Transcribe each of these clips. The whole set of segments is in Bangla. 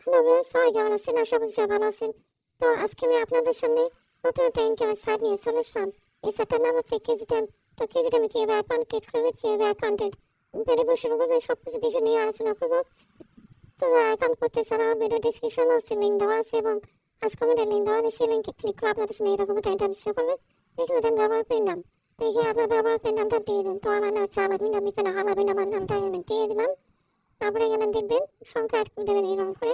হ্যালো ভিউয়ার্স, সবাই কেমন আছেন? আশা করছি সবাই ভালো আছেন। তো আজকে আমি আপনাদের সামনে নতুন একটা ইনকামের সাইট নিয়ে চলে আসলাম। এই সাইটটার নাম হচ্ছে কেজিটাইম। তো কেজিটাইমে কিভাবে অ্যাকাউন্ট ক্রিয়েট করবে, কিভাবে অ্যাকাউন্টের ভেরিফিকেশন করবে, সবকিছু বিষয় নিয়ে আলোচনা করবো। তো যারা অ্যাকাউন্ট করতে চান, আমার ভিডিও ডিসক্রিপশনে আছে লিঙ্ক দেওয়া আছে এবং আজ কমেন্টে লিঙ্ক দেওয়া আছে। সেই লিঙ্কে ক্লিক করে আপনাদের সামনে এরকম একটা ইন্টারভিউ শো করবে। এখানে দেন ব্যবহার পেন নাম। তো এখানে আপনার ব্যবহার পেন নামটা দিয়ে দেবেন। তো আমার নাম হচ্ছে আলাবিন, আমি এখানে আলাবিন আমার নামটা এখানে দিয়ে দিলাম। তারপরে এখানে দেখবেন সংখ্যা অ্যাড করে দেবেন এরকম করে।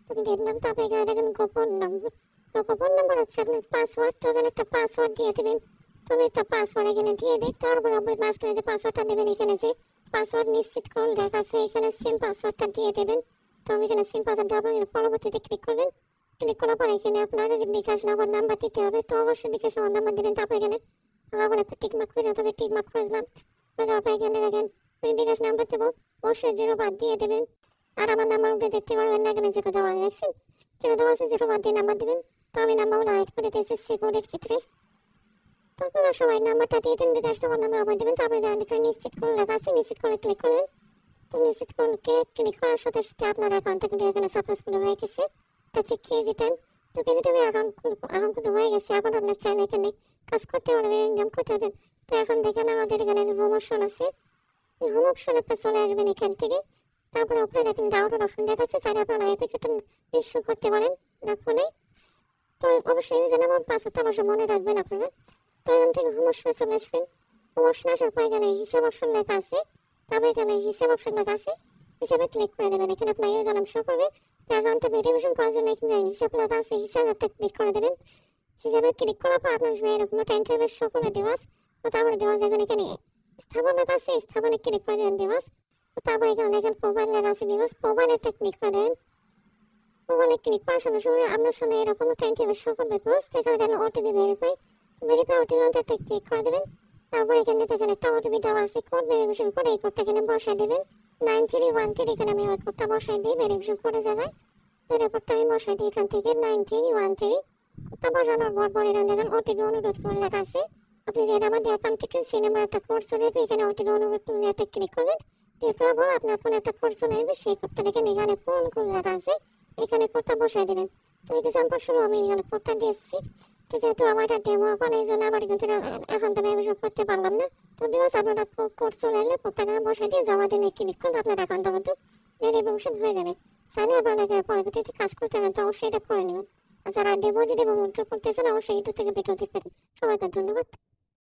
তুমি দেখলাম, তারপরে এখানে দেখেন গোপন নম্বর। তো গোপন নম্বর হচ্ছে আপনার পাসওয়ার্ড। তো এখানে একটা পাসওয়ার্ড দিয়ে দেবেন। তো আমি একটা পাসওয়ার্ড এখানে দিয়ে দিই। তারপর আপনি মাঝখানে যে পাসওয়ার্ডটা দেবেন, এখানে যে পাসওয়ার্ড নিশ্চিত করুন লেখা আছে, এখানে সেম পাসওয়ার্ডটা দিয়ে দেবেন। তো আমি এখানে সেম পাসওয়ার্ড দেওয়ার পর এখানে পরবর্তীতে ক্লিক করবেন। ক্লিক করার পর এখানে আপনার বিকাশ নগর নাম্বার দিতে হবে। তো অবশ্যই বিকাশ নগর নাম্বার দেবেন। তারপর এখানে আবার একটা টিকমার্ক করে তবে টিকমার্ক করে দিলাম। তারপর এখানে দেখেন আমি বিকাশ নাম্বার দেবো, অবশ্যই 0 বাদ দিয়ে দেবেন। আর আমার নাম্বার উঠে দেখতে পারবেন না, এখানে যেটা দেওয়া দেখছেন, যেটা দেওয়া আছে 0 বাদ দিয়ে নাম্বার দেবেন। তো আমি নাম্বারগুলো হাইড করে দিয়েছি সিকিউরিটির ক্ষেত্রে। তো আপনারা সবাই নাম্বারটা দিয়ে দেন, বিকাশ নগর নাম্বার আবার দেবেন। তারপরে দেখেন নিশ্চিত করে লেখা আছে, নিশ্চিত করে ক্লিক করবেন। তো নিশ্চিত করে ক্লিক করার সাথে সাথে আপনার অ্যাকাউন্টটা কিন্তু এখানে সাকসেসফুল হয়ে গেছে। এটা হচ্ছে কেজিটাইম। তো কেজিটাইমের অ্যাকাউন্ট কিন্তু হয়ে গেছে। এখন আপনার চাইলে এখানে কাজ করতে পারবেন, ইনকাম করতে পারবেন। তো এখন দেখেন আমাদের এখানে হোম অপশন আছে। এই হোম অপশনে আপনি চলে আসবেন এখান থেকে। তারপরে উপরে দেখেন ডাউনলোড অপশন দেখাচ্ছে, চাইলে আপনারা অ্যাপ্লিকেশন ইস্যু করতে পারেন আপনার ফোনে। তো অবশ্যই ইউজার নাম পাসওয়ার্ডটা অবশ্যই মনে রাখবেন আপনারা। তো এখান থেকে হোম অপশনে চলে আসবেন। হোম অপশনে আসার পর এখানে হিসাব অপশন লেখা আছে। তারপরে এখানে হিসাব অপশন লেখা আছে, হিসাবে ক্লিক করে দেবেন। এখানে আপনার ইউজার নাম শো করবে। তো অ্যাকাউন্টটা ভেরিফিকেশন করার জন্য এখানে হিসাব লেখা আছে, হিসাবে একটা ক্লিক করে দেবেন। হিসাবে ক্লিক করার পর আপনার এরকম একটা ইন্টারফেস শো করবে ডিভাইস। তো তারপরে ডিভাইস এখানে স্থাপন লেখা আছে, স্থাপনে ক্লিক করে দেবেন ডিভাইস। তো তারপরে এখানে দেখেন প্রোফাইল লেখা আছে ডিভাইস, প্রোফাইলে একটা ক্লিক করে দেবেন। মোবাইলে ক্লিক করার সঙ্গে সঙ্গে আপনার সামনে এরকম একটা ইন্টারফেস শো করবে পোস্ট। এখানে দেখেন ওটিপি ভেরিফাই, ওটিপি একটা ক্লিক করে দেবেন। তারপর এখানে দেখেন একটা ওটিপি দেওয়া আছে, কোড ভেরিফিকেশন করে এই কোডটা এখানে বসায় দেবেন 9313। এখানে আমি ওই কোডটা বসাই দিই ভেরিফিকেশন করে জায়গায়। এই কোডটা আমি বসাই দিই এখান থেকে 9313। কোডটা বসানোর পর এখানে দেখেন ওটিপি অনুরোধ করে লেখা আছে। আপনি যে আমাদের অ্যাকাউন্ট থেকে সেই নাম্বার একটা কোড চলে যাবে, এখানে ওটিপি অনুরোধ করে একটা ক্লিক করবেন। ক্লিক করার পর আপনার ফোনে একটা কোড চলে আসবে, সেই কোডটা দেখেন এখানে পূরণ করে লেখা আছে, এখানে কোডটা বসাই দেবেন। তো এক্সাম্পল শুরু আমি এখানে কোডটা দিয়েছি। তো যেহেতু আমার এটা ডেমো এখন এই জন্য আমার কিন্তু এখন তো আমি এসব করতে পারলাম না। তো বিকজ আপনারা কোড চলে এলে কোডটা এখানে বসাই দিয়ে জমা দিনে ক্লিক করলে আপনার অ্যাকাউন্টটা কিন্তু ভেরিফিকেশন হয়ে যাবে। চাইলে আপনারা এখানে পরবর্তীতে কাজ করতে পারেন, তো অবশ্যই এটা করে নেবেন। আর যারা ডেমো যদি উইথড্র করতে চান অবশ্যই ইউটিউব থেকে ভিডিও দেখবেন। সবাইকে ধন্যবাদ।